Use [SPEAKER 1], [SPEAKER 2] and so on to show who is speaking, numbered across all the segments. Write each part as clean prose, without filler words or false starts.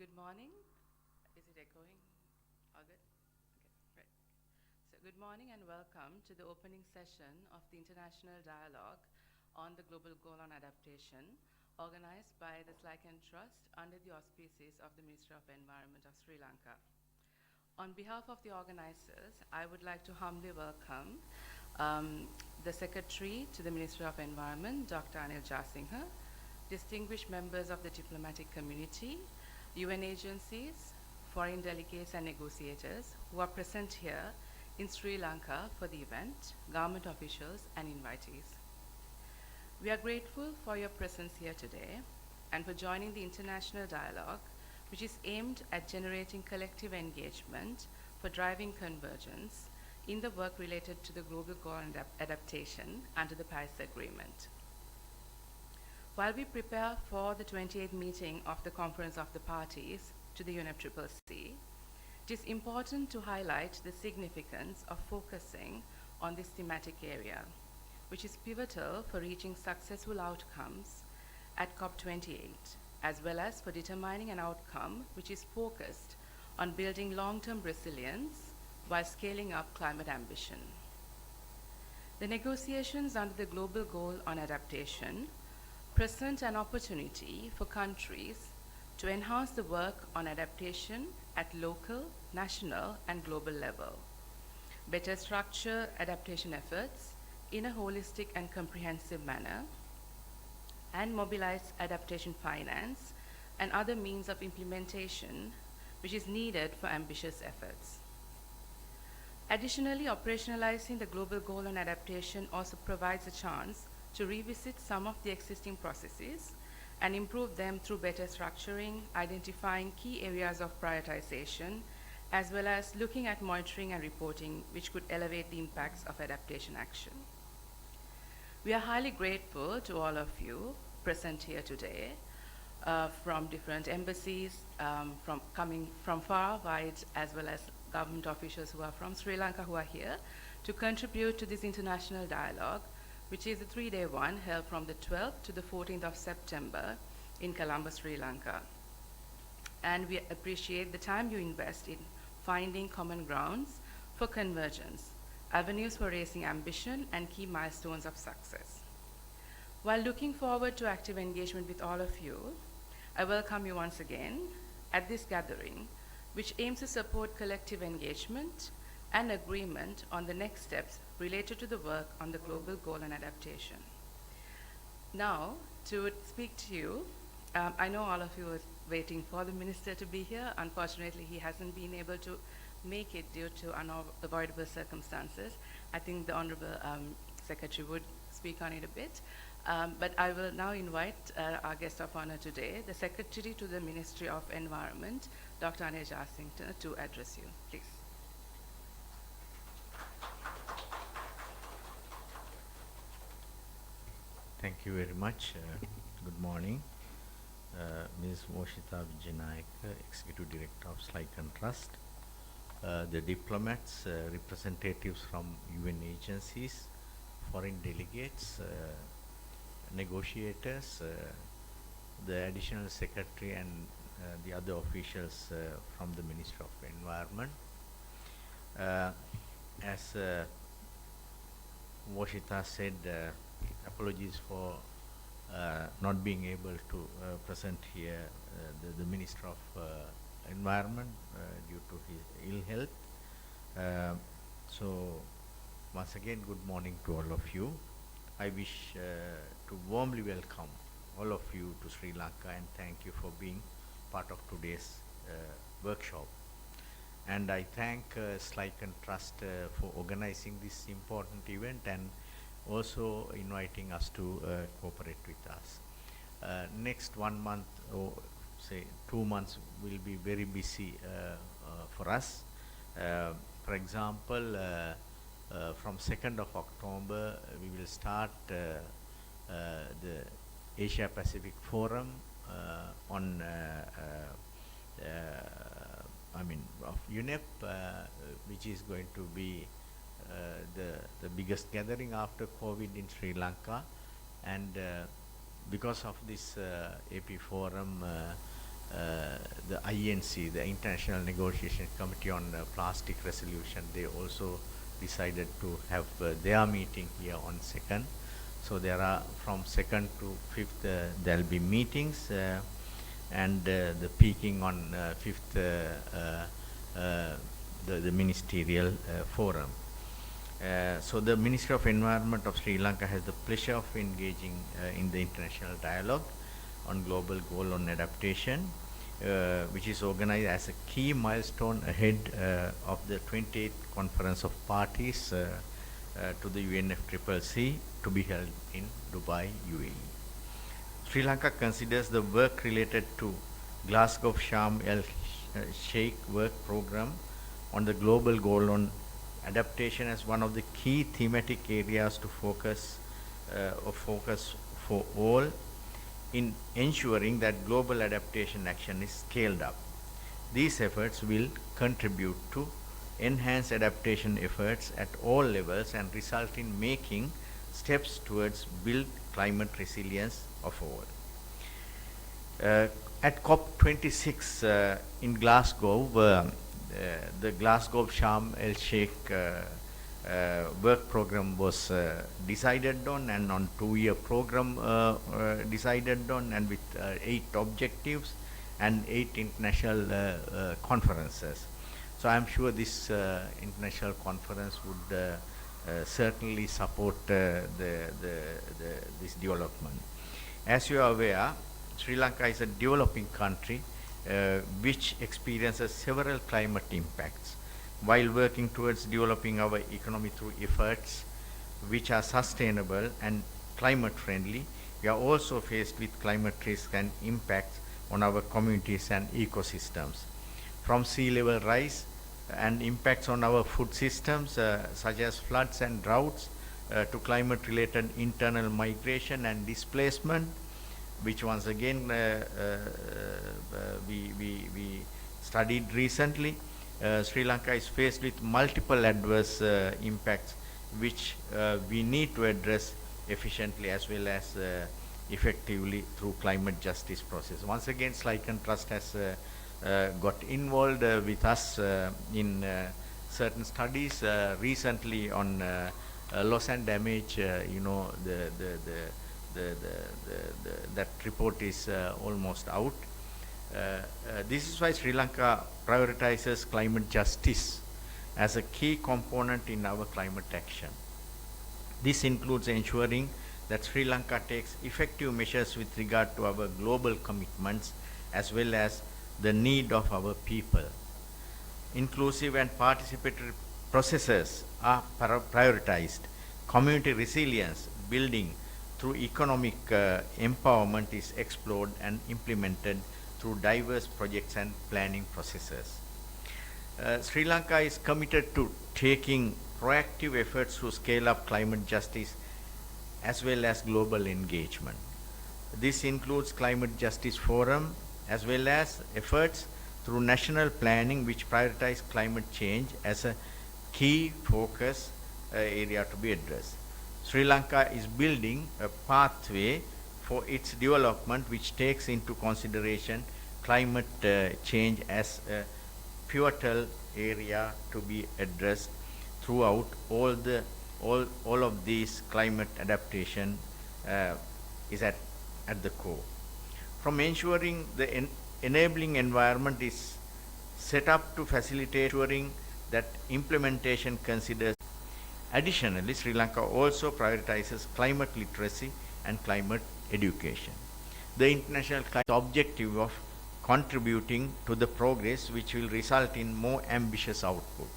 [SPEAKER 1] Good morning. Is it echoing? All good? Okay, great. So good morning and welcome to the opening session of the International Dialogue on the Global Goal on Adaptation, organized by the Slyken Trust under the auspices of the Ministry of Environment of Sri Lanka. On behalf of the organizers, I would like to humbly welcome the Secretary to the Ministry of Environment, Dr. Anil Jasinghe, distinguished members of the diplomatic community, UN agencies, foreign delegates and negotiators who are present here in Sri Lanka for the event, government officials and invitees. We are grateful for your presence here today and for joining the international dialogue, which is aimed at generating collective engagement for driving convergence in the work related to the global goal on adaptation under the Paris Agreement. While we prepare for the 28th meeting of the Conference of the Parties to the UNFCCC, it is important to highlight the significance of focusing on this thematic area, which is pivotal for reaching successful outcomes at COP28, as well as for determining an outcome which is focused on building long-term resilience while scaling up climate ambition. The negotiations under the Global Goal on Adaptation present an opportunity for countries to enhance the work on adaptation at local, national, and global level, better structure adaptation efforts in a holistic and comprehensive manner, and mobilize adaptation finance and other means of implementation which is needed for ambitious efforts. Additionally, operationalizing the global goal on adaptation also provides a chance to revisit some of the existing processes and improve them through better structuring, identifying key areas of prioritization, as well as looking at monitoring and reporting, which could elevate the impacts of adaptation action. We are highly grateful to all of you present here today from different embassies, coming from far wide, as well as government officials who are from Sri Lanka who are here to contribute to this international dialogue, which is a 3-day one held from the 12th to the 14th of September in Colombo, Sri Lanka. And we appreciate the time you invest in finding common grounds for convergence, avenues for raising ambition, and key milestones of success. While looking forward to active engagement with all of you, I welcome you once again at this gathering, which aims to support collective engagement and agreement on the next steps related to the work on the global goal and adaptation. Now, to speak to you, I know all of you are waiting for the minister to be here. Unfortunately, he hasn't been able to make it due to unavoidable circumstances. I think the Honorable Secretary would speak on it a bit. But I will now invite our guest of honor today, the Secretary to the Ministry of Environment, Dr. Anil Jasinghe, to address you. Please.
[SPEAKER 2] Thank you very much. Good morning. Ms. Moshita Vijayanayak, Executive Director of Slyken Trust, the diplomats, representatives from UN agencies, foreign delegates, negotiators, the Additional Secretary and the other officials from the Ministry of Environment. As Moshita said, apologies for not being able to present here the Minister of Environment due to his ill health. So once again, good morning to all of you. I wish to warmly welcome all of you to Sri Lanka and thank you for being part of today's workshop. And I thank Slyken Trust for organizing this important event and also inviting us to cooperate with us. Next 1 month or say 2 months will be very busy for us. For example, from 2nd of October we will start the Asia Pacific Forum on of UNEP, which is going to be the biggest gathering after COVID in Sri Lanka. And because of this AP Forum, the INC, the International Negotiation Committee on Plastic Resolution, they also decided to have their meeting here on 2nd. So there are from 2nd to 5th there will be meetings, and the peaking on 5th, the ministerial forum. So the Ministry of Environment of Sri Lanka has the pleasure of engaging in the international dialogue on global goal on adaptation, which is organized as a key milestone ahead of the 28th Conference of Parties to the UNFCCC to be held in Dubai, UAE. Sri Lanka considers the work related to Glasgow Sharm el Sheikh work program on the global goal on adaptation as one of the key thematic areas to focus for all in ensuring that global adaptation action is scaled up. These efforts will contribute to enhance adaptation efforts at all levels and result in making steps towards build climate resilience of all. At COP26 in Glasgow, the Glasgow Sharm el Sheikh work program was decided on, and on 2-year program decided on, and with 8 objectives and 8 international conferences. So I am sure this international conference would certainly support this development. As you are aware, Sri Lanka is a developing country which experiences several climate impacts. While working towards developing our economy through efforts which are sustainable and climate friendly, we are also faced with climate risks and impacts on our communities and ecosystems. From sea level rise and impacts on our food systems such as floods and droughts to climate related internal migration and displacement, which once again we studied recently. Sri Lanka is faced with multiple adverse impacts which we need to address efficiently as well as effectively through climate justice process. Once again, Slyken Trust has got involved with us in certain studies recently on loss and damage. That report is almost out. This is why Sri Lanka prioritizes climate justice as a key component in our climate action. This includes ensuring that Sri Lanka takes effective measures with regard to our global commitments as well as the need of our people. Inclusive and participatory processes are prioritized. Community resilience building through economic empowerment is explored and implemented through diverse projects and planning processes. Sri Lanka is committed to taking proactive efforts to scale up climate justice as well as global engagement. This includes Climate Justice Forum as well as efforts through national planning which prioritize climate change as a key focus area to be addressed. Sri Lanka is building a pathway for its development which takes into consideration climate change as a pivotal area to be addressed throughout all of these. Climate adaptation is at the core. From ensuring the enabling environment is set up to facilitate ensuring that implementation considers. Additionally, Sri Lanka also prioritizes climate literacy and climate education. The international climate objective of contributing to the progress which will result in more ambitious output.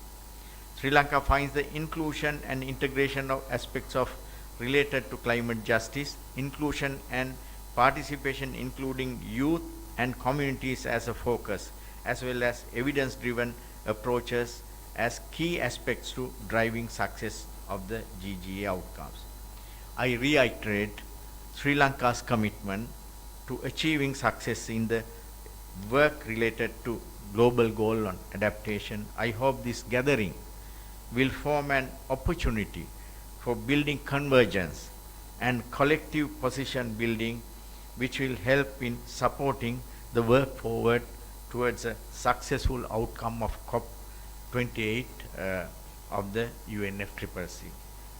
[SPEAKER 2] Sri Lanka finds the inclusion and integration of aspects of related to climate justice, inclusion and participation including youth and communities as a focus, as well as evidence-driven approaches as key aspects to driving success of the GGA outcomes. I reiterate Sri Lanka's commitment to achieving success in the work related to global goal on adaptation. I hope this gathering will form an opportunity for building convergence and collective position building which will help in supporting the work forward towards a successful outcome of COP28 of the UNFCCC.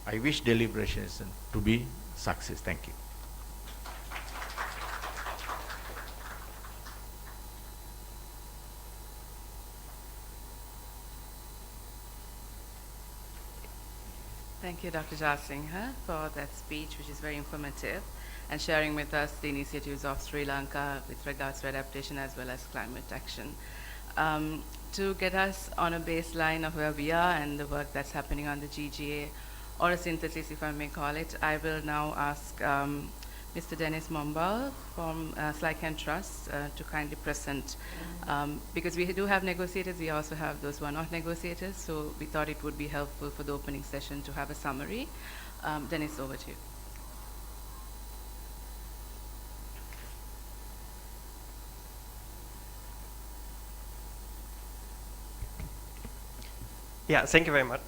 [SPEAKER 2] I wish deliberations to be success. Thank you.
[SPEAKER 1] Thank you, Dr. Jasingha, for that speech, which is very informative, and sharing with us the initiatives of Sri Lanka with regards to adaptation as well as climate action. To get us on a baseline of where we are and the work that's happening on the GGA, or a synthesis, if I may call it, I will now ask Mr. Dennis Mombal from Slyken Trust to kindly present. Because we do have negotiators, we also have those who are not negotiators, so we thought it would be helpful for the opening session to have a summary. Dennis, over to you.
[SPEAKER 3] Yeah, thank you very much.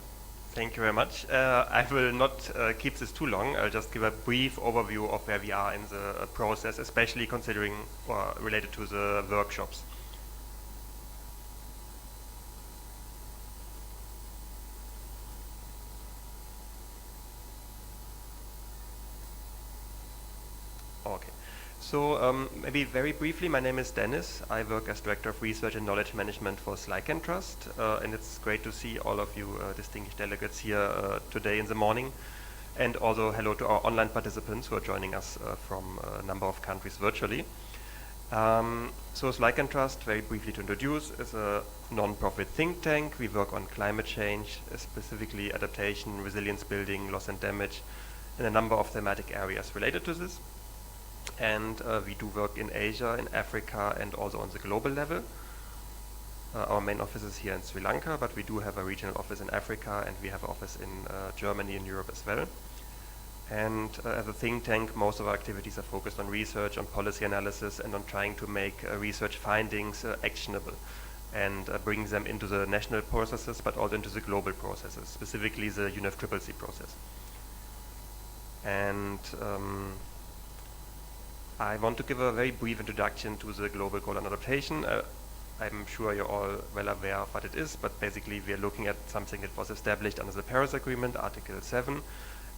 [SPEAKER 3] Thank you very much. I will not keep this too long. I'll just give a brief overview of where we are in the process, especially considering related to the workshops. Okay. So maybe very briefly, my name is Dennis. I work as Director of Research and Knowledge Management for Slyken Trust, and it's great to see all of you distinguished delegates here today in the morning, and also hello to our online participants who are joining us from a number of countries virtually. So Slyken Trust, very briefly to introduce, is a non-profit think tank. We work on climate change, specifically adaptation, resilience building, loss and damage, and a number of thematic areas related to this. And we do work in Asia, in Africa, and also on the global level. Our main office is here in Sri Lanka, but we do have a regional office in Africa, and we have an office in Germany and Europe as well. And as a think tank, most of our activities are focused on research, on policy analysis, and on trying to make research findings actionable and bring them into the national processes, but also into the global processes, specifically the UNFCCC process. And I want to give a very brief introduction to the Global Goal on Adaptation. I'm sure you're all well aware of what it is, but basically we are looking at something that was established under the Paris Agreement, Article 7,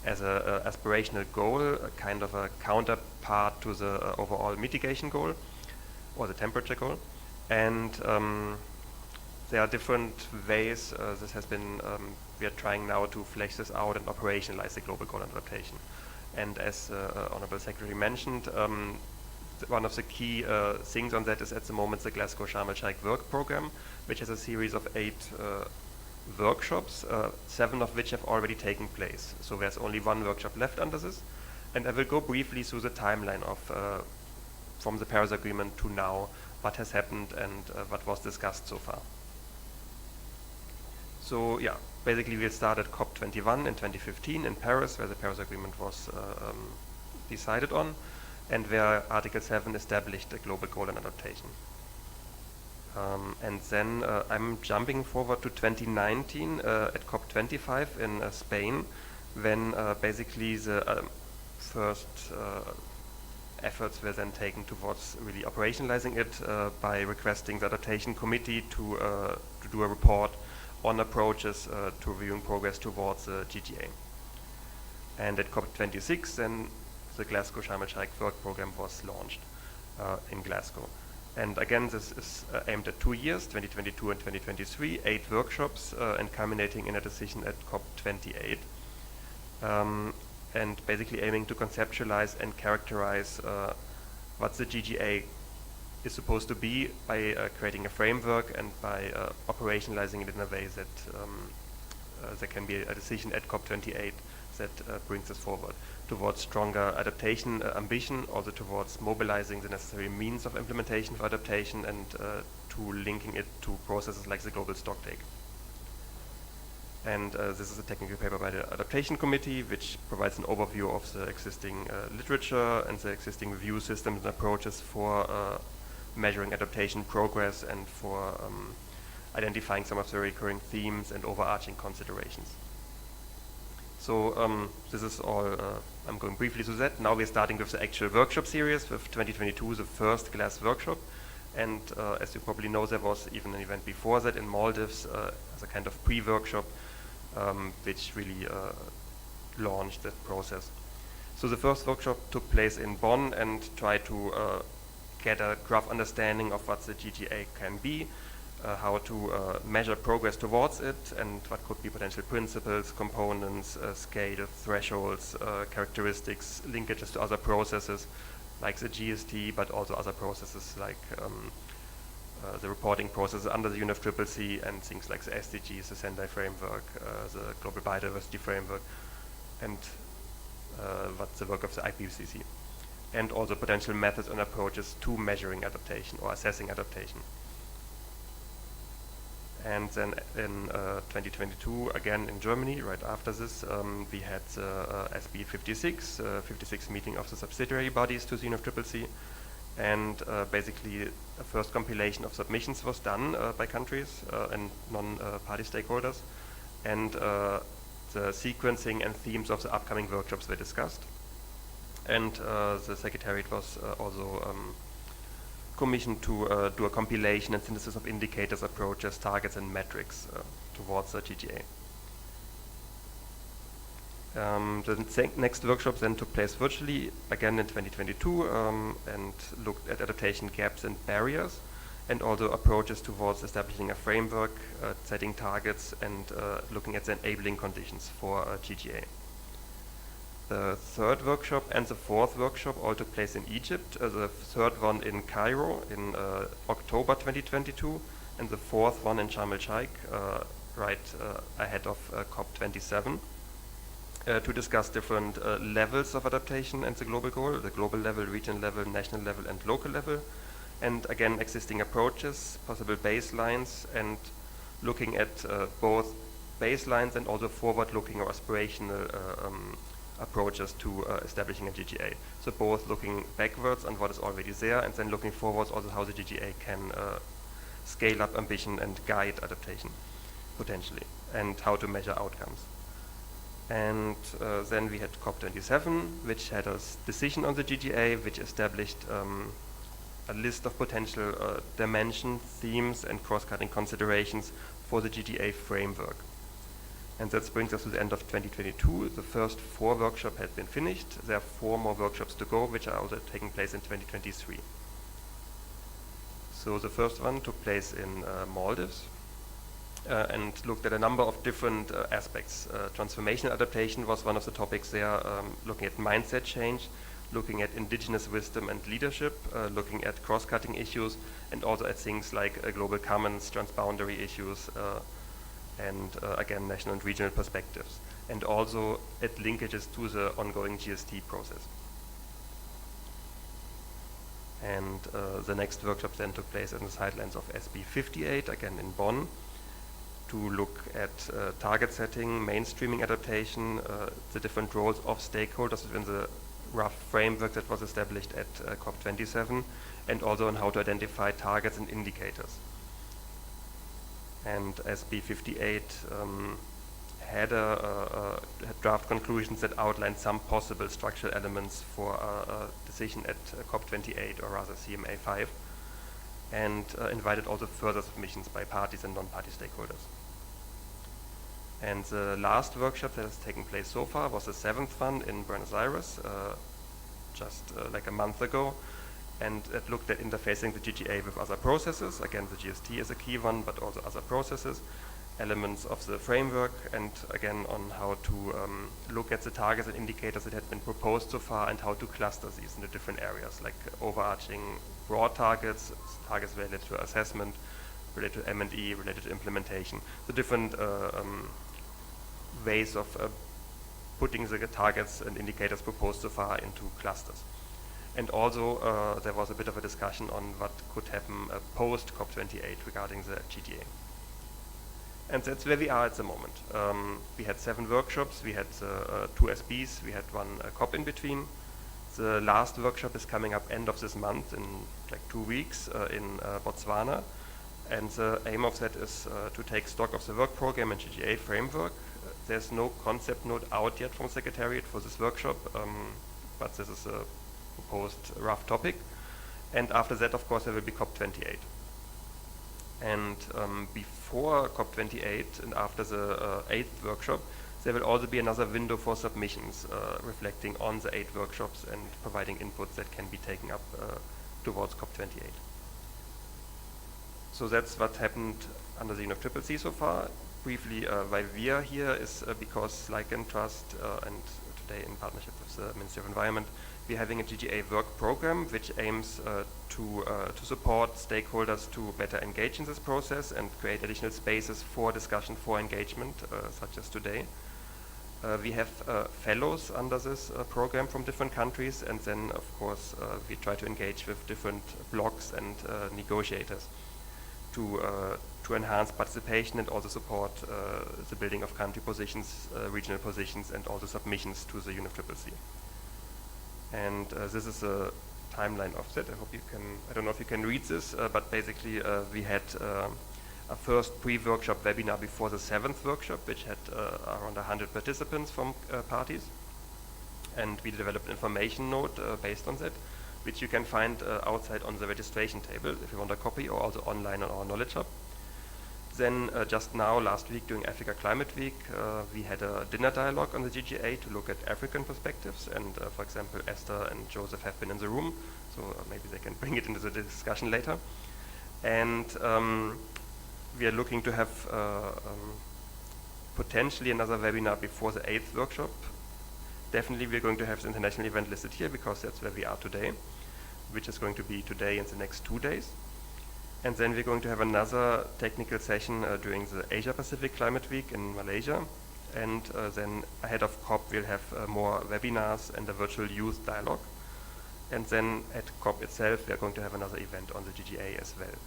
[SPEAKER 3] as an aspirational goal, a kind of a counterpart to the overall mitigation goal, or the temperature goal. And there are different ways this has been, we are trying now to flesh this out and operationalize the Global Goal on Adaptation. And as Honorable Secretary mentioned, one of the key things on that is at the moment the Glasgow Sharm el-Sheikh work program, which has a series of 8 workshops, 7 of which have already taken place. So there's only 1 workshop left under this. And I will go briefly through the timeline of from the Paris Agreement to now, what has happened and what was discussed so far. So yeah, basically we started COP21 in 2015 in Paris, where the Paris Agreement was decided on, and where Article 7 established a global goal on adaptation. And then I'm jumping forward to 2019 at COP25 in Spain, when basically the first efforts were then taken towards really operationalizing it by requesting the Adaptation Committee to do a report on approaches to reviewing progress towards the GGA. And at COP26, then the Glasgow Sharm el-Sheikh work program was launched in Glasgow. And again, this is aimed at 2 years, 2022 and 2023, 8 workshops, and culminating in a decision at COP28. And basically aiming to conceptualize and characterize what the GGA is supposed to be by creating a framework and by operationalizing it in a way that there can be a decision at COP28 that brings us forward towards stronger adaptation ambition, also towards mobilizing the necessary means of implementation for adaptation, and to linking it to processes like the global stocktake. And this is a technical paper by the Adaptation Committee, which provides an overview of the existing literature and the existing review systems and approaches for measuring adaptation progress and for identifying some of the recurring themes and overarching considerations. So this is all, I'm going briefly through that. Now we're starting with the actual workshop series with 2022, the first GLAS workshop, And as you probably know, there was even an event before that in Maldives as a kind of pre-workshop, which really launched that process. So the first workshop took place in Bonn and tried to get a rough understanding of what the GGA can be, how to measure progress towards it, and what could be potential principles, components, scale, thresholds, characteristics, linkages to other processes like the GST, but also other processes like the reporting processes under the UNFCCC and things like the SDGs, the Sendai framework, the Global Biodiversity Framework, and what's the work of the IPCC, and also potential methods and approaches to measuring adaptation or assessing adaptation. And then in 2022, again in Germany, right after this, we had the SB 56, 56 meeting of the subsidiary bodies to the UNFCCC, and basically a first compilation of submissions was done by countries and non-party stakeholders, and the sequencing and themes of the upcoming workshops were discussed. And the Secretariat was also commissioned to do a compilation and synthesis of indicators, approaches, targets, and metrics towards the GGA. The next workshop then took place virtually, again in 2022, and looked at adaptation gaps and barriers, and also approaches towards establishing a framework, setting targets, and looking at the enabling conditions for GGA. The third workshop and the fourth workshop all took place in Egypt, the third one in Cairo in October 2022, and the fourth one in Sharm el-Sheikh right ahead of COP27, to discuss different levels of adaptation and the global goal, the global level, regional level, national level, and local level, and again existing approaches, possible baselines, and looking at both baselines and also forward-looking or aspirational approaches to establishing a GGA. So both looking backwards on what is already there, and then looking forwards also how the GGA can scale up ambition and guide adaptation, potentially, and how to measure outcomes. And then we had COP27, which had a decision on the GGA, which established a list of potential dimensions, themes, and cross-cutting considerations for the GGA framework. And that brings us to the end of 2022. The first 4 workshops had been finished. There are 4 more workshops to go, which are also taking place in 2023. So the first one took place in Maldives and looked at a number of different aspects. Transformational adaptation was one of the topics there, looking at mindset change, looking at indigenous wisdom and leadership, looking at cross-cutting issues, and also at things like global commons, transboundary issues, and again, national and regional perspectives, and also at linkages to the ongoing GST process. And the next workshop then took place in the sidelines of SB 58, again in Bonn, to look at target setting, mainstreaming adaptation, the different roles of stakeholders within the rough framework that was established at COP27, and also on how to identify targets and indicators. And SB 58 had draft conclusions that outlined some possible structural elements for a decision at COP28, or rather CMA 5, and invited also further submissions by parties and non-party stakeholders. And the last workshop that has taken place so far was the 7th one in Buenos Aires, just like a month ago, and it looked at interfacing the GGA with other processes. Again, the GST is a key one, but also other processes, elements of the framework, and again on how to look at the targets and indicators that had been proposed so far, and how to cluster these into different areas, like overarching broad targets, targets related to assessment, related to M&E, related to implementation, the different ways of putting the targets and indicators proposed so far into clusters. And also there was a bit of a discussion on what could happen post COP28 regarding the GGA. And that's where we are at the moment. We had 7 workshops, we had 2 SBs, we had 1 COP in between. The last workshop is coming up end of this month, in like 2 weeks, in Botswana. And the aim of that is to take stock of the work program and GGA framework. There's no concept note out yet from Secretariat for this workshop, but this is a proposed rough topic. And after that, of course, there will be COP28. And before COP28 and after the 8th workshop, there will also be another window for submissions reflecting on the 8 workshops and providing inputs that can be taken up towards COP28. So that's what happened under the UNFCCC so far. Briefly, why we are here is because Like and Trust and today in partnership with the Ministry of Environment, we're having a GGA work program which aims to support stakeholders to better engage in this process and create additional spaces for discussion, for engagement, such as today. We have fellows under this program from different countries, and then of course we try to engage with different blocs and negotiators to enhance participation and also support the building of country positions, regional positions, and also submissions to the UNFCCC. And this is a timeline of that. I hope you can, I don't know if you can read this, but basically we had a first pre-workshop webinar before the 7th workshop, which had around 100 participants from parties. And we developed an information note based on that, which you can find outside on the registration table if you want a copy, or also online on our Knowledge Hub. Then just now, last week during Africa Climate Week, we had a dinner dialogue on the GGA to look at African perspectives. And for example, Esther and Joseph have been in the room, so maybe they can bring it into the discussion later. And we are looking to have potentially another webinar before the 8th workshop. Definitely we're going to have the international event listed here because that's where we are today, which is going to be today and the next 2 days. And then we're going to have another technical session during the Asia Pacific Climate Week in Malaysia. And then ahead of COP we'll have more webinars and a virtual youth dialogue. And then at COP itself we're going to have another event on the GGA as well.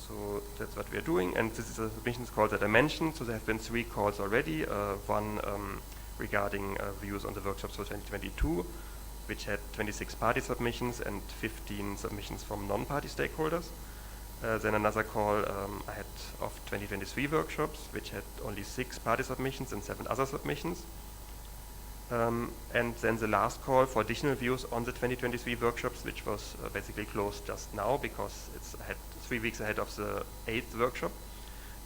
[SPEAKER 3] So that's what we're doing, and this is a submissions call that I mentioned. So there have been 3 calls already, one regarding views on the workshops for 2022, which had 26 party submissions and 15 submissions from non-party stakeholders. Then another call I had of 2023 workshops, which had only 6 party submissions and 7 other submissions. And then the last call for additional views on the 2023 workshops, which was basically closed just now because it's 3 weeks ahead of the 8th workshop.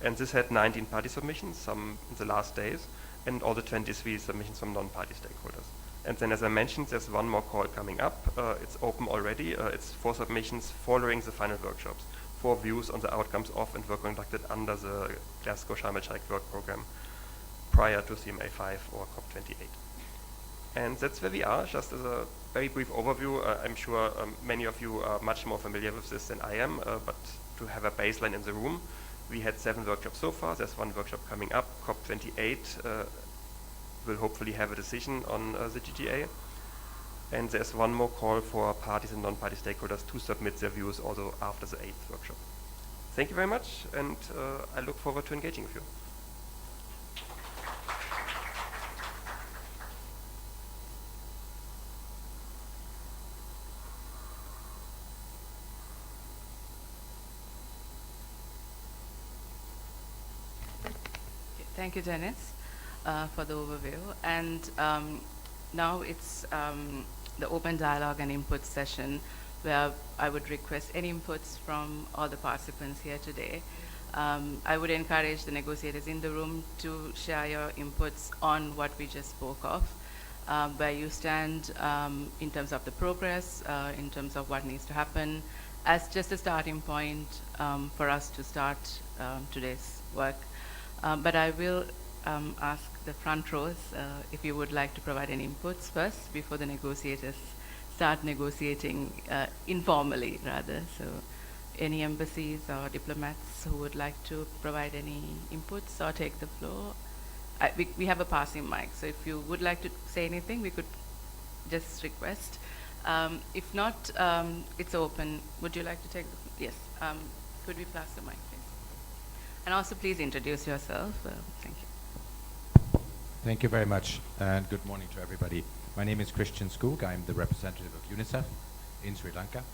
[SPEAKER 3] And this had 19 party submissions, some in the last days, and all the 23 submissions from non-party stakeholders. And then, as I mentioned, there's one more call coming up. It's open already. It's 4 submissions following the final workshops, 4 views on the outcomes of and work conducted under the Glasgow Sharm el-Sheikh work program prior to CMA 5 or COP28. And that's where we are, just as a very brief overview. I'm sure many of you are much more familiar with this than I am, but to have a baseline in the room, we had 7 workshops so far. There's 1 workshop coming up. COP28 will hopefully have a decision on the GGA. And there's 1 more call for parties and non-party stakeholders to submit their views also after the 8th workshop. Thank you very much, and I look forward to engaging with you.
[SPEAKER 1] Thank you, Dennis, for the overview. And now it's the open dialogue and input session, where I would request any inputs from all the participants here today. I would encourage the negotiators in the room to share your inputs on what we just spoke of, where you stand in terms of the progress, in terms of what needs to happen, as just a starting point for us to start today's work. But I will ask the front rows if you would like to provide any inputs first before the negotiators start negotiating informally, rather. So any embassies or diplomats who would like to provide any inputs or take the floor. We have a passing mic, so if you would like to say anything, we could just request. If not, it's open. Would you like to take the floor? Yes. Could we pass the mic, please? And also, please introduce yourself. Thank you.
[SPEAKER 4] Thank you very much, and good morning to everybody. My name is Christian Skoog. I'm the representative of UNICEF in Sri Lanka.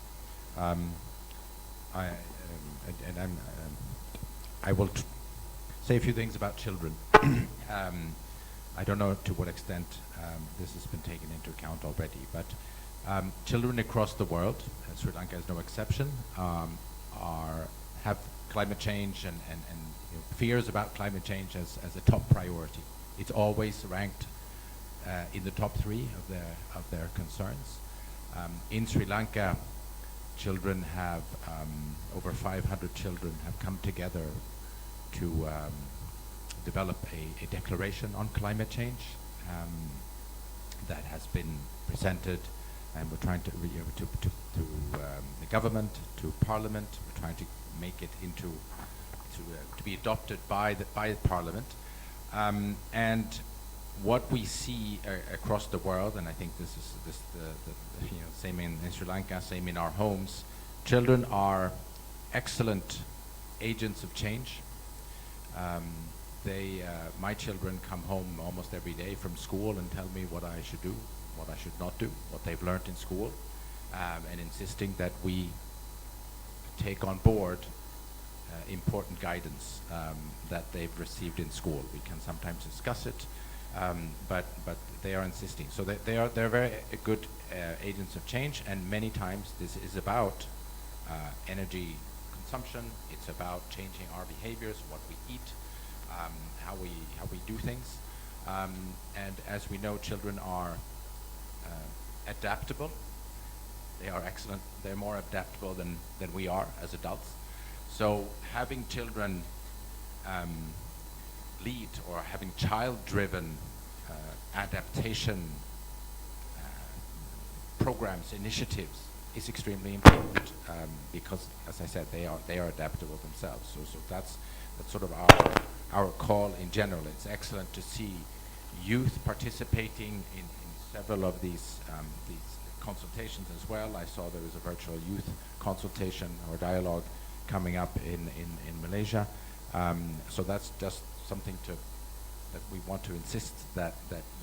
[SPEAKER 4] I will say a few things about children. I don't know to what extent this has been taken into account already, but Children across the world, and Sri Lanka is no exception, have climate change and fears about climate change as a top priority. It's always ranked in the top 3 of their concerns. In Sri Lanka, children have over 500 children have come together to develop a declaration on climate change that has been presented, and we're trying to the government, to Parliament. We're trying to make it into to be adopted by the Parliament. And what we see across the world, and I think this is the same in Sri Lanka, same in our homes. Children are excellent agents of change. My children come home almost every day from school and tell me what I should do, what I should not do, what they've learned in school, and insisting that we take on board important guidance that they've received in school. We can sometimes discuss it, but they are insisting. So they're very good agents of change, and many times this is about energy consumption. It's about changing our behaviors, what we eat, how we do things, and as we know, children are adaptable. They are excellent. They're more adaptable than we are as adults. So having children lead, or having child-driven adaptation programs, initiatives, is extremely important because, as I said, they are adaptable themselves. So that's sort of our call in general. It's excellent to see youth participating in several of these consultations as well. I saw there was a virtual youth consultation or dialogue coming up in Malaysia. So that's just something that we want to insist that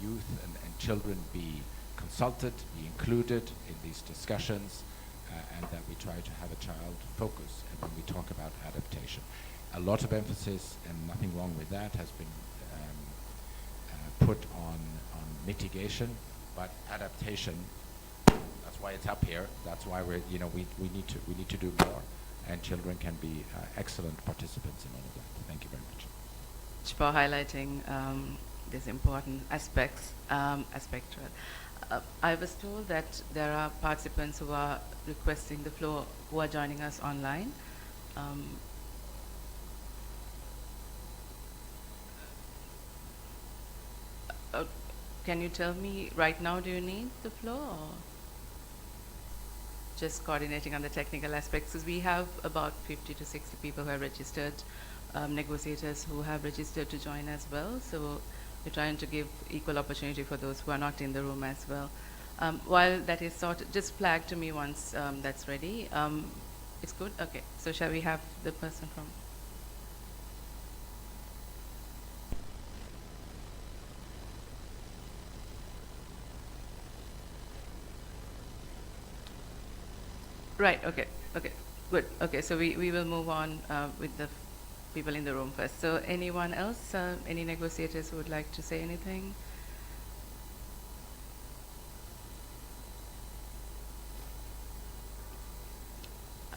[SPEAKER 4] youth and children be consulted, be included in these discussions, and that we try to have a child focus when we talk about adaptation. A lot of emphasis, and nothing wrong with that, has been put on mitigation, but adaptation, that's why it's up here. That's why we need to do more, and children can be excellent participants in all of that. Thank you very much.
[SPEAKER 1] For highlighting these important aspects. I was told that there are participants who are requesting the floor who are joining us online. Can you tell me right now, do you need the floor, or just coordinating on the technical aspects? Because we have about 50 to 60 people who are registered, negotiators who have registered to join as well. So we're trying to give equal opportunity for those who are not in the room as well. While that is sorted, just flag to me once that's ready. It's good? Okay. So shall we have the person from... Right, okay, good. Okay, so we will move on with the people in the room first. So anyone else, any negotiators who would like to say anything?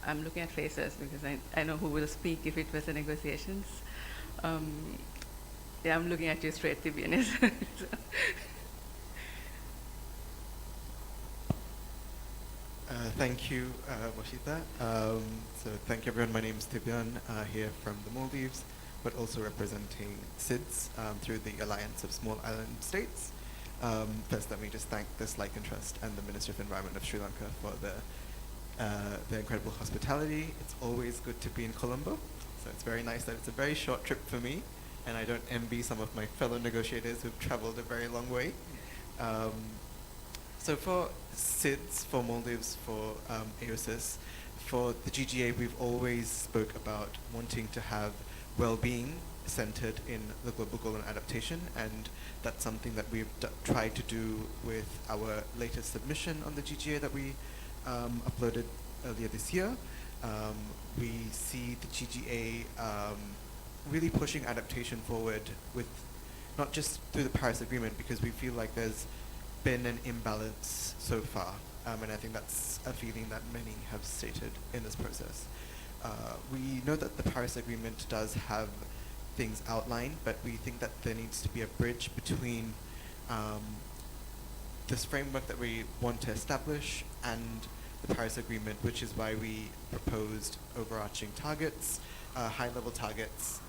[SPEAKER 1] I'm looking at faces because I know who will speak if it was the negotiations. Yeah, I'm looking at you straight, to be honest.
[SPEAKER 5] Thank you, Washita. So thank you, everyone. My name is Tibyan, here from the Maldives, but also representing SIDS through the Alliance of Small Island States. First, let me just thank the Slyken Trust and the Ministry of Environment of Sri Lanka for their incredible hospitality. It's always good to be in Colombo, so it's very nice that it's a very short trip for me, and I don't envy some of my fellow negotiators who've traveled a very long way. So for SIDS, for Maldives, for AOSIS, for the GGA, we've always spoke about wanting to have well-being centered in the global goal on adaptation, and that's something that we've tried to do with our latest submission on the GGA that we uploaded earlier this year. We see the GGA really pushing adaptation forward, with not just through the Paris Agreement, because we feel like there's been an imbalance so far And I think that's a feeling that many have stated in this process. We know that the Paris Agreement does have things outlined, but we think that there needs to be a bridge between this framework that we want to establish and the Paris Agreement, which is why we proposed overarching targets, high-level targets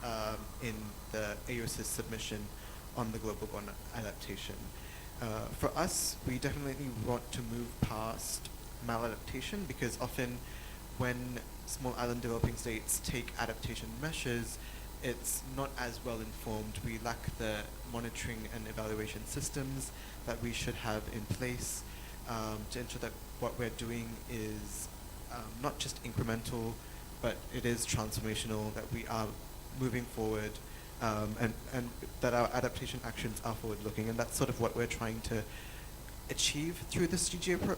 [SPEAKER 5] in the AOSIS submission on the global goal adaptation. For us, we definitely want to move past maladaptation, because often when small island developing states take adaptation measures, it's not as well informed. We lack the monitoring and evaluation systems that we should have in place to ensure that what we're doing is not just incremental, but it is transformational, that we are moving forward, and that our adaptation actions are forward-looking. And that's sort of what we're trying to achieve through this GGA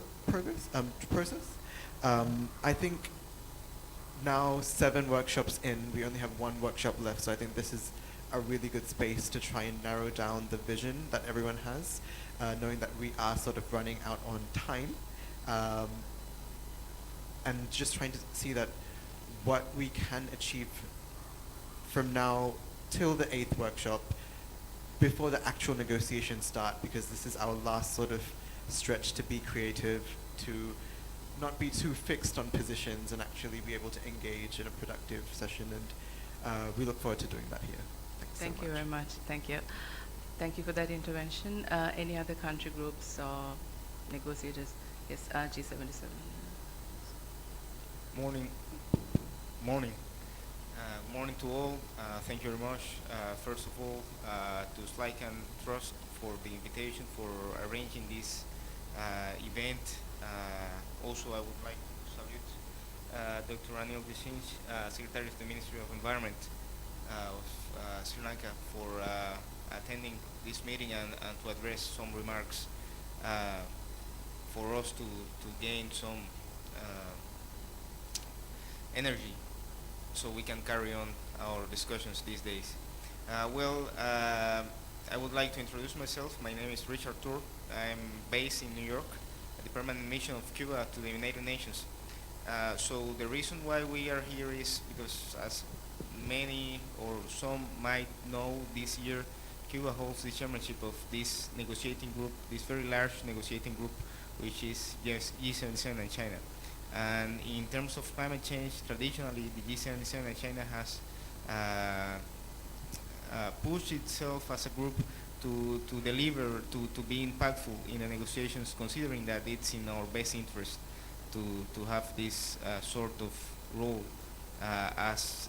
[SPEAKER 5] process. I think now 7 workshops in, we only have 1 workshop left, so I think this is a really good space to try and narrow down the vision that everyone has, knowing that we are sort of running out on time, and just trying to see that what we can achieve from now till the 8th workshop before the actual negotiations start, because this is our last sort of stretch to be creative, to not be too fixed on positions, and actually be able to engage in a productive session. And we look forward to doing that here. Thanks
[SPEAKER 1] Thank
[SPEAKER 5] so
[SPEAKER 1] you
[SPEAKER 5] much.
[SPEAKER 1] very much. Thank you. Thank you for that intervention. Any other country groups or negotiators? Yes, G77.
[SPEAKER 6] Morning. Morning. Morning to all. Thank you very much. First of all, to Slack and Trust for the invitation, for arranging this event. Also, I would like to salute Dr. Anil Desinch, Secretary of the Ministry of Environment of Sri Lanka, for attending this meeting and to address some remarks for us to gain some energy so we can carry on our discussions these days. I would like to introduce myself. My name is Richard Tour. I'm based in New York at the Permanent Mission of Cuba to the United Nations. So the reason why we are here is because, as many or some might know, this year Cuba holds the chairmanship of this negotiating group, this very large negotiating group, which is G77 and China. And in terms of climate change, traditionally the G77 and China has pushed itself as a group to deliver, to be impactful in the negotiations, considering that it's in our best interest to have this sort of role as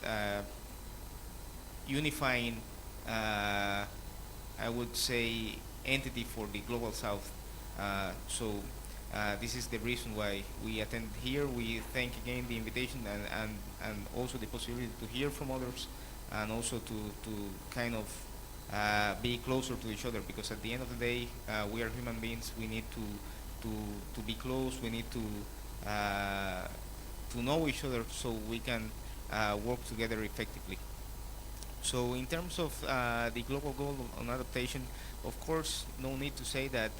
[SPEAKER 6] unifying, I would say, entity for the Global South. This is the reason why we attend here. We thank again the invitation and also the possibility to hear from others, and also to kind of be closer to each other, because at the end of the day, we are human beings. We need to be close. We need to know each other so we can work together effectively. So in terms of the global goal on adaptation, of course, no need to say that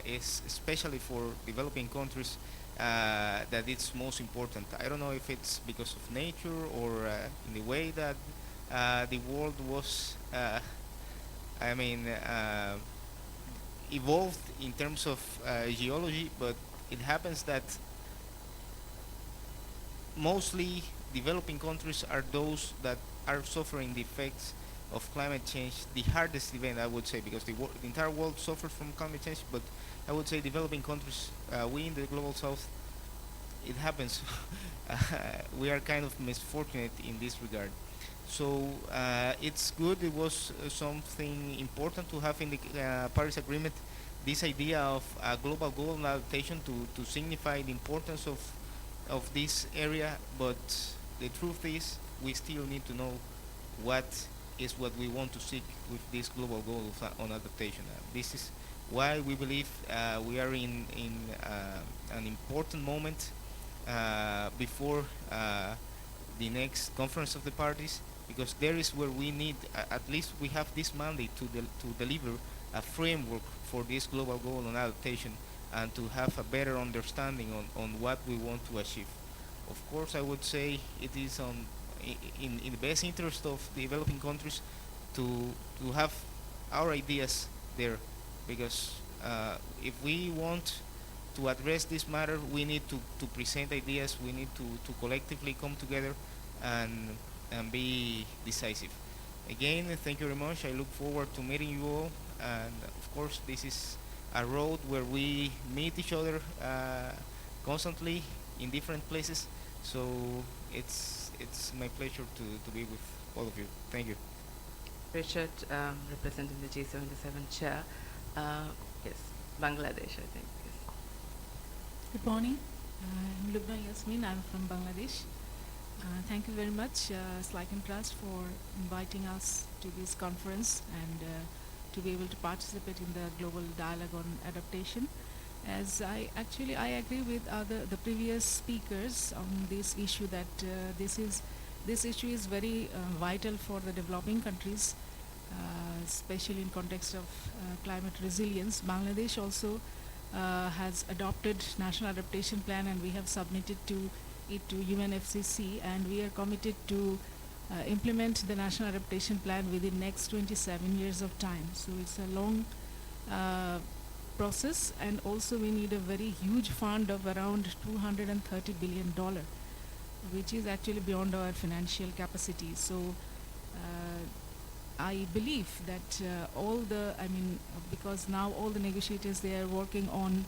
[SPEAKER 6] it's especially for developing countries that it's most important. I don't know if it's because of nature or in the way that the world was, evolved in terms of geology, but it happens that mostly developing countries are those that are suffering the effects of climate change, the hardest event, I would say, because the entire world suffers from climate change, but I would say developing countries, we in the Global South, it happens. We are kind of misfortunate in this regard. So it's good, it was something important to have in the Paris Agreement, this idea of a global goal on adaptation to signify the importance of this area, but the truth is we still need to know what we want to seek with this global goal on adaptation. This is why we believe we are in an important moment before the next conference of the parties, because there is where we need, at least we have this mandate to deliver a framework for this global goal on adaptation, and to have a better understanding on what we want to achieve. Of course, I would say it is in the best interest of developing countries to have our ideas there, because if we want to address this matter, we need to present ideas. We need to collectively come together and be decisive. Again, thank you very much. I look forward to meeting you all. And of course, this is a road where we meet each other constantly in different places. So it's my pleasure to be with all of you. Thank you.
[SPEAKER 1] Richard, representing the G77 chair. Yes, Bangladesh, I think. Yes.
[SPEAKER 7] Good morning. I'm Lubna Yasmin. I'm from Bangladesh. Thank you very much, Slyken Trust, for inviting us to this conference and to be able to participate in the global dialogue on adaptation. As I agree with the previous speakers on this issue that this issue is very vital for the developing countries, especially in context of climate resilience. Bangladesh also has adopted National Adaptation Plan, and we have submitted it to UNFCCC, and we are committed to implement the National Adaptation Plan within next 27 years of time. So it's a long process, and also we need a very huge fund of around $230 billion, which is actually beyond our financial capacity. So I believe that because now all the negotiators, they are working on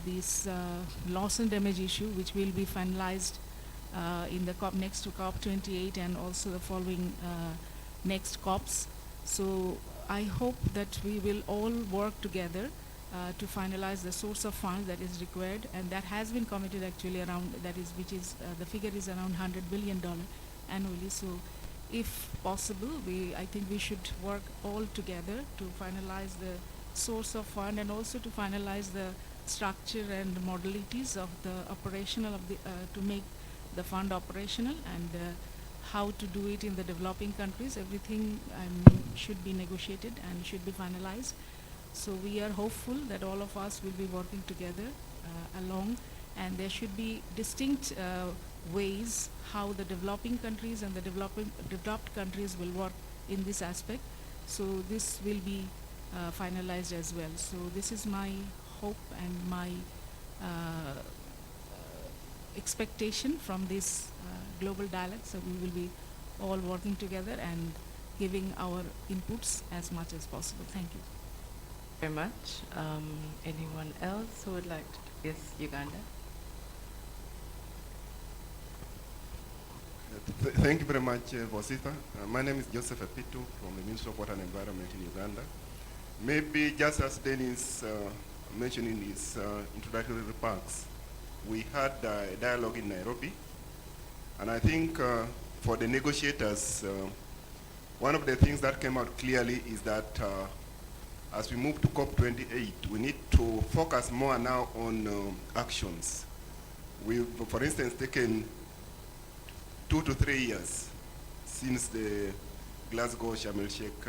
[SPEAKER 7] this loss and damage issue, which will be finalized in the COP next to COP28 and also the following next COPs. So I hope that we will all work together to finalize the source of funds that is required, and that has been committed actually around, the figure is around $100 billion annually. So if possible, I think we should work all together to finalize the source of fund, and also to finalize the structure and modalities of the operational of the to make the fund operational, and how to do it in the developing countries. Everything should be negotiated and should be finalized. So we are hopeful that all of us will be working together along, and there should be distinct ways how the developing countries and the developed countries will work in this aspect. So this will be finalized as well. So this is my hope and my expectation from this global dialogue. So we will be all working together and giving our inputs as much as possible. Thank you
[SPEAKER 1] very much. Anyone else who would like to? Yes, Uganda.
[SPEAKER 8] Thank you very much, Vosita. My name is Joseph Epitu from the Ministry of Water and Environment in Uganda. Maybe just as Dennis mentioned in his introductory remarks, we had a dialogue in Nairobi, and I think for the negotiators, one of the things that came out clearly is that as we move to COP28, we need to focus more now on actions. We've, for instance, taken 2 to 3 years since the Glasgow Sharm el-Sheikh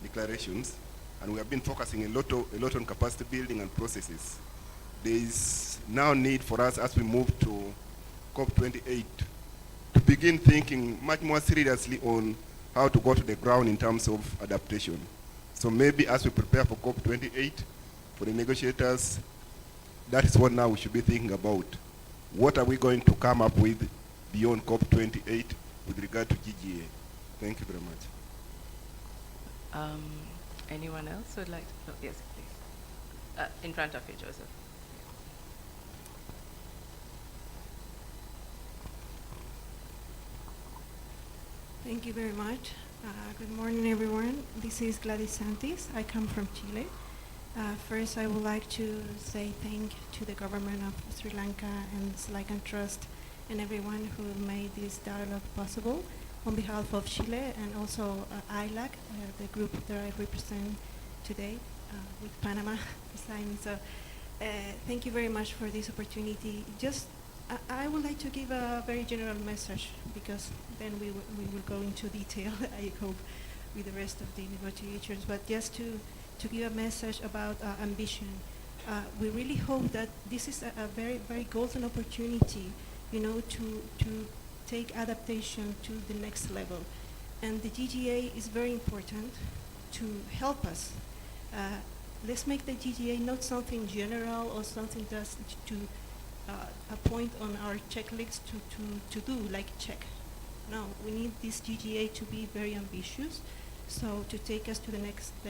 [SPEAKER 8] declarations, and we have been focusing a lot on capacity building and processes. There is now need for us, as we move to COP28, to begin thinking much more seriously on how to go to the ground in terms of adaptation. So maybe as we prepare for COP28, for the negotiators, that is what now we should be thinking about. What are we going to come up with beyond COP28 with regard to GGA? Thank you very much.
[SPEAKER 1] Anyone else who would like to? No, yes, please. In front of you, Joseph.
[SPEAKER 9] Thank you very much. Good morning, everyone. This is Gladys Santis. I come from Chile. First, I would like to say thank to the government of Sri Lanka and Slyken Trust and everyone who made this dialogue possible on behalf of Chile, and also ILAC, the group that I represent today with Panama beside me. So thank you very much for this opportunity. I would like to give a very general message, because then we will go into detail, I hope, with the rest of the negotiations. But just to give a message about ambition. we really hope that this is a very, very golden opportunity, to take adaptation to the next level. And the GGA is very important to help us. Let's make the GGA not something general or something just to a point on our checklist to do, like check. No, we need this GGA to be very ambitious, so to take us to the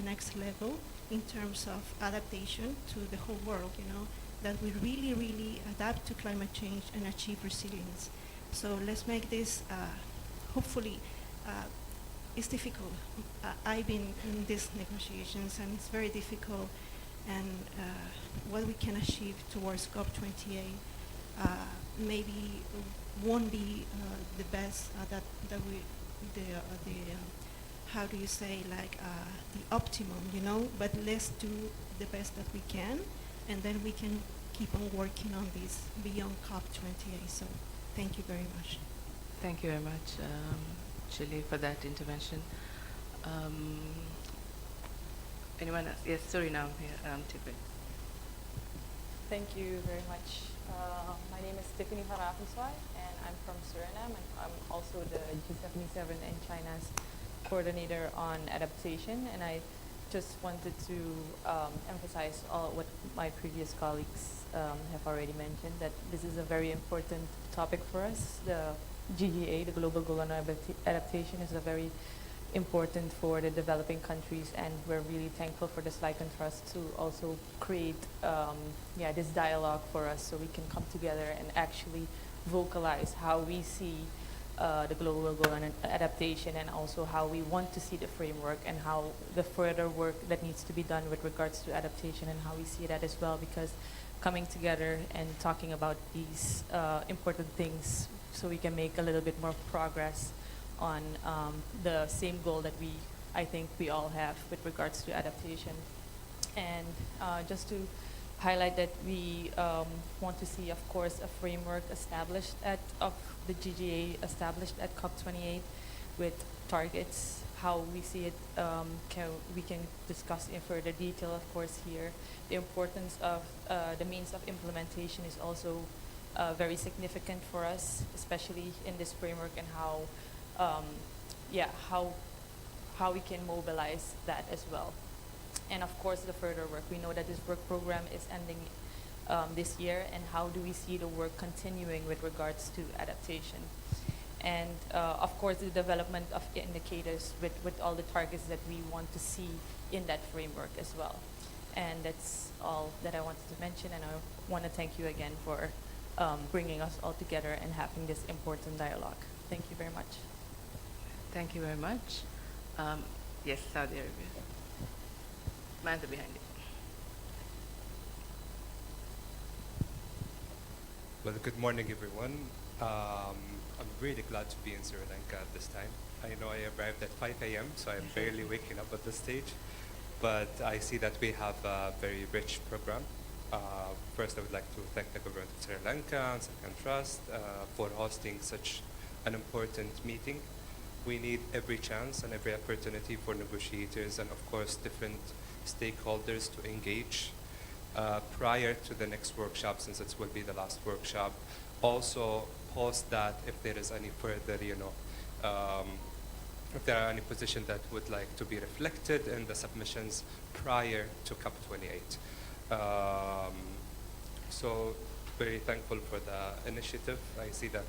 [SPEAKER 9] next level in terms of adaptation to the whole world, that we really, really adapt to climate change and achieve resilience. So let's make this, hopefully, it's difficult. I've been in these negotiations, and it's very difficult. And what we can achieve towards COP28 maybe won't be the best. How do you say, like the optimum, But let's do the best that we can, and then we can keep on working on this beyond COP28. So thank you very much.
[SPEAKER 1] Thank you very much, Chile, for that intervention. Anyone else? Yes, Suriname here, Tipe.
[SPEAKER 10] Thank you very much. My name is Tiffany Harafenswai, and I'm from Suriname, and I'm also the G77 and China's coordinator on adaptation. And I just wanted to emphasize what my previous colleagues have already mentioned, that this is a very important topic for us. The GGA, the Global Goal on Adaptation, is a very important for the developing countries, and we're really thankful for the SLICON Trust to also create this dialogue for us, so we can come together and actually vocalize how we see the global goal on adaptation, and also how we want to see the framework, and how the further work that needs to be done with regards to adaptation, and how we see that as well, because coming together and talking about these important things, so we can make a little bit more progress on the same goal that I think we all have with regards to adaptation. And just to highlight that we want to see, of course, a framework established of the GGA established at COP28 with targets. How we see it, we can discuss in further detail, of course, here. The importance of the means of implementation is also very significant for us, especially in this framework, and how we can mobilize that as well. And of course, the further work. We know that this work program is ending this year, and how do we see the work continuing with regards to adaptation? And of course, the development of indicators with all the targets that we want to see in that framework as well. And that's all that I wanted to mention, and I want to thank you again for bringing us all together and having this important dialogue. Thank you very much.
[SPEAKER 1] Thank you very much. Yes, Saudi Arabia. Man behind it.
[SPEAKER 11] Well, good morning, everyone. I'm really glad to be in Sri Lanka at this time. I know I arrived at 5 a.m., so I'm barely waking up at this stage. But I see that we have a very rich program. First, I would like to thank the government of Sri Lanka and SLICON Trust for hosting such an important meeting. We need every chance and every opportunity for negotiators and, of course, different stakeholders to engage prior to the next workshop, since it will be the last workshop. Also, post that, if there is any further, if there are any positions that would like to be reflected in the submissions prior to COP28. So very thankful for the initiative. I see that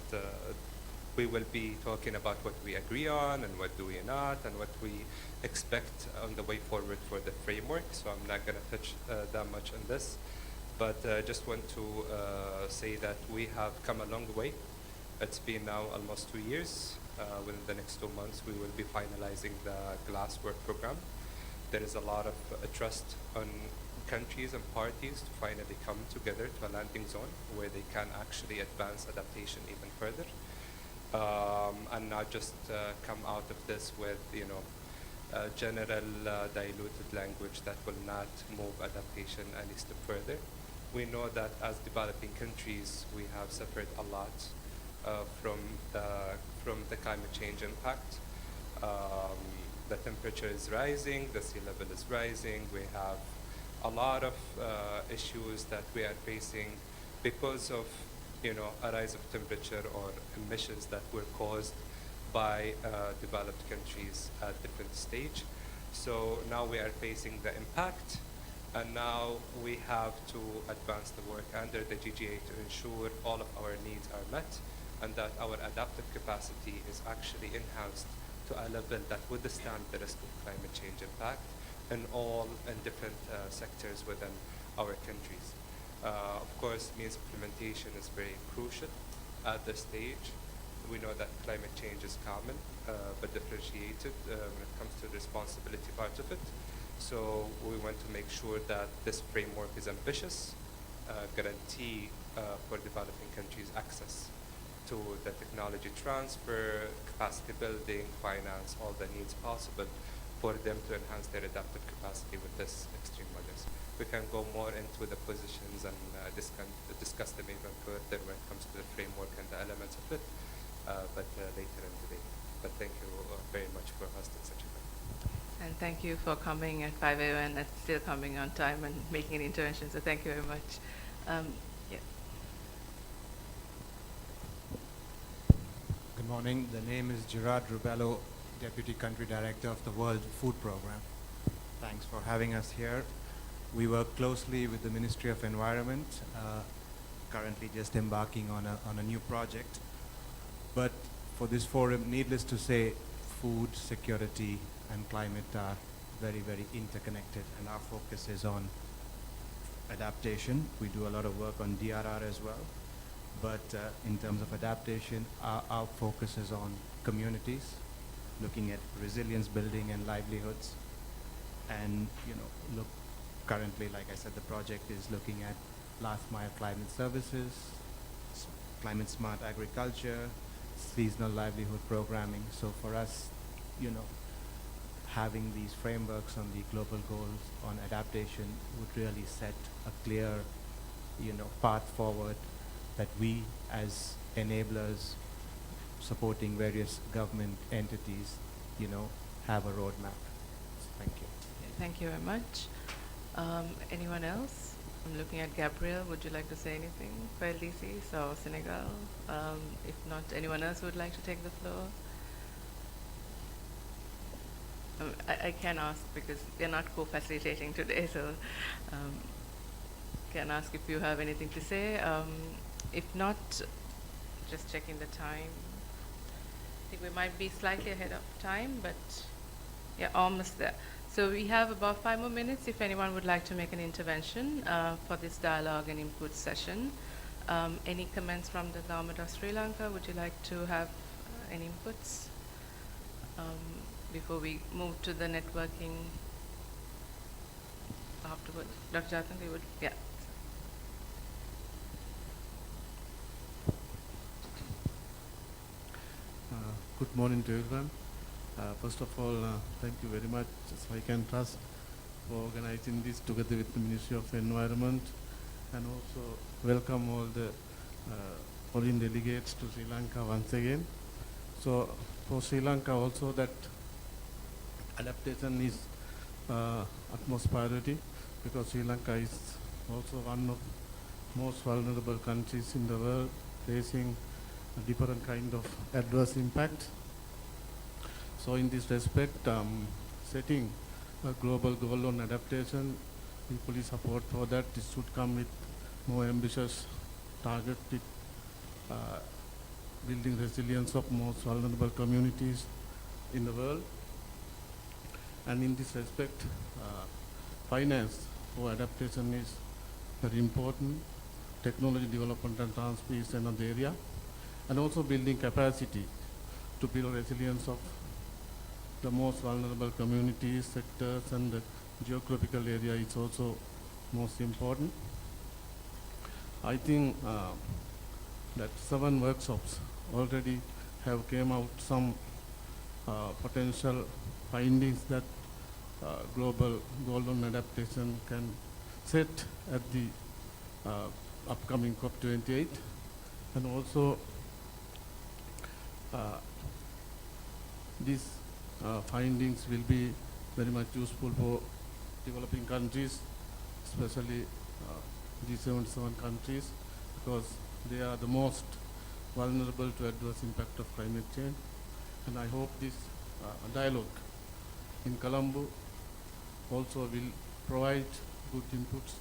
[SPEAKER 11] we will be talking about what we agree on and what do we not, and what we expect on the way forward for the framework. So I'm not going to touch that much on this, but just want to say that we have come a long way. It's been now almost 2 years. Within the next 2 months, we will be finalizing the GLASS work program. There is a lot of trust on countries and parties to finally come together to a landing zone where they can actually advance adaptation even further, and not just come out of this with general diluted language that will not move adaptation any step further. We know that as developing countries, we have suffered a lot from the climate change impact. The temperature is rising, the sea level is rising, we have a lot of issues that we are facing because of, a rise of temperature or emissions that were caused by developed countries at different stage. So now we are facing the impact, and now we have to advance the work under the GGA to ensure all of our needs are met, and that our adaptive capacity is actually enhanced to a level that would withstand the risk of climate change impact in different sectors within our countries. Of course, means implementation is very crucial at this stage. We know that climate change is common, but differentiated when it comes to the responsibility part of it. So we want to make sure that this framework is ambitious, guarantee for developing countries access to the technology transfer, capacity building, finance, all the needs possible for them to enhance their adaptive capacity with this extreme weathers. We can go more into the positions and discuss them even further when it comes to the framework and the elements of it, but later in the day. But thank you very much for hosting such a event.
[SPEAKER 1] And thank you for coming at 5 a.m. and still coming on time and making an intervention. So thank you very much. Yeah.
[SPEAKER 12] Good morning. The name is Gerard Rubello, Deputy Country Director of the World Food Program. Thanks for having us here. We work closely with the Ministry of Environment, currently just embarking on a new project. But for this forum, needless to say, food security and climate are very, very interconnected, and our focus is on adaptation. We do a lot of work on DRR as well, but in terms of adaptation, our focus is on communities, looking at resilience building and livelihoods. And look, currently, like I said, the project is looking at last mile climate services, climate smart agriculture, seasonal livelihood programming. So for us, having these frameworks on the global goals on adaptation would really set a clear, path forward that we as enablers supporting various government entities, have a roadmap. So thank you.
[SPEAKER 1] Thank you very much. Anyone else? I'm looking at Gabriel. Would you like to say anything for LDCs or Senegal? If not, anyone else would like to take the floor? I can ask because we're not co-facilitating today, so can ask if you have anything to say. If not, just checking the time. I think we might be slightly ahead of time, but yeah, almost there. So we have about 5 more minutes if anyone would like to make an intervention for this dialogue and input session. Any comments from the government of Sri Lanka? Would you like to have any inputs before we move to the networking afterward? Dr. Jathan, we would, yeah.
[SPEAKER 13] Good morning to everyone. First of all, thank you very much, Sliken Trust, for organizing this together with the Ministry of Environment, and also welcome all the foreign delegates to Sri Lanka once again. So for Sri Lanka also, that adaptation is utmost priority, because Sri Lanka is also one of most vulnerable countries in the world, facing a different kind of adverse impact. So in this respect, setting a global goal on adaptation, we fully support for that. This should come with more ambitious target with building resilience of most vulnerable communities in the world. And in this respect, finance for adaptation is very important. Technology development and transfer is another area. And also building capacity to build resilience of the most vulnerable communities, sectors, and the geographical area is also most important. I think that 7 workshops already have came out some potential findings that global goal on adaptation can set at the upcoming COP28, and also these findings will be very much useful for developing countries especially G77 countries, because they are the most vulnerable to adverse impact of climate change. And I hope this dialogue in Colombo also will provide good inputs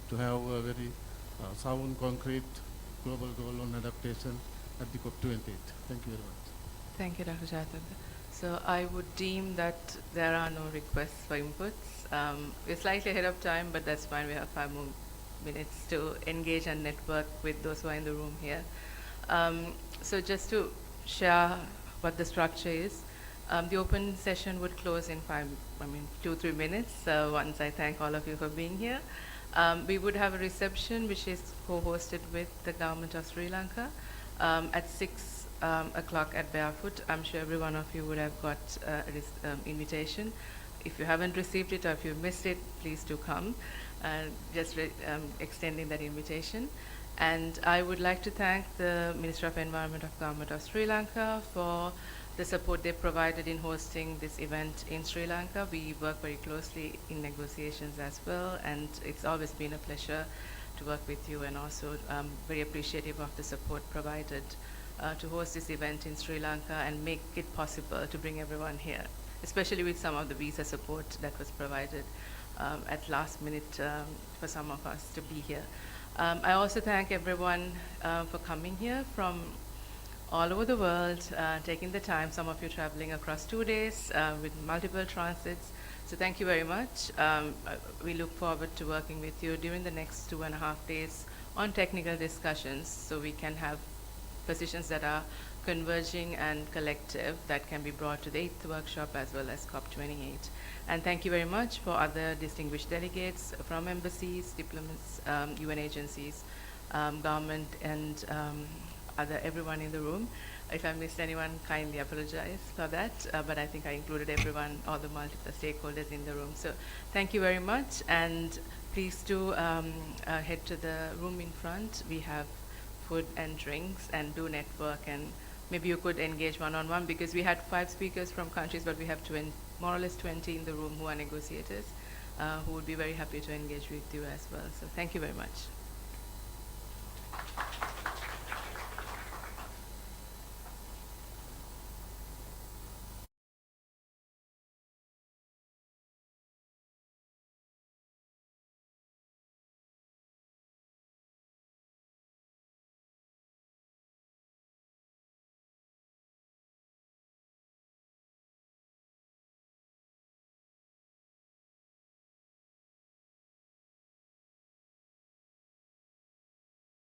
[SPEAKER 13] to have a very sound, concrete global goal on adaptation at the COP28. Thank you very much.
[SPEAKER 1] Thank you, Dr. Jayatanda. So I would deem that there are no requests for inputs. We're slightly ahead of time, but that's fine. We have 5 more minutes to engage and network with those who are in the room here. So just to share what the structure is, the open session would close in 2-3 minutes. So once I thank all of you for being here, we would have a reception which is co-hosted with the government of Sri Lanka at 6 o'clock at Barefoot. I'm sure every one of you would have got this invitation. If you haven't received it or if you missed it, please do come. Just extending that invitation. And I would like to thank the Minister of Environment of Government of Sri Lanka for the support they provided in hosting this event in Sri Lanka. We work very closely in negotiations as well, and it's always been a pleasure to work with you, and also very appreciative of the support provided to host this event in Sri Lanka and make it possible to bring everyone here, especially with some of the visa support that was provided at last minute for some of us to be here. I also thank everyone for coming here from all over the world, taking the time, some of you traveling across 2 days with multiple transits. So thank you very much. We look forward to working with you during the next 2.5 days on technical discussions, so we can have positions that are converging and collective that can be brought to the 8th workshop as well as COP28. And thank you very much for other distinguished delegates from embassies, diplomats, UN agencies, government, and everyone in the room. If I missed anyone, kindly apologize for that, but I think I included everyone, all the multiple stakeholders in the room. So thank you very much, and please do head to the room in front. We have food and drinks, and do network, and maybe you could engage one-on-one, because we had 5 speakers from countries, but we have more or less 20 in the room who are negotiators, who would be very happy to engage with you as well. So thank you very much.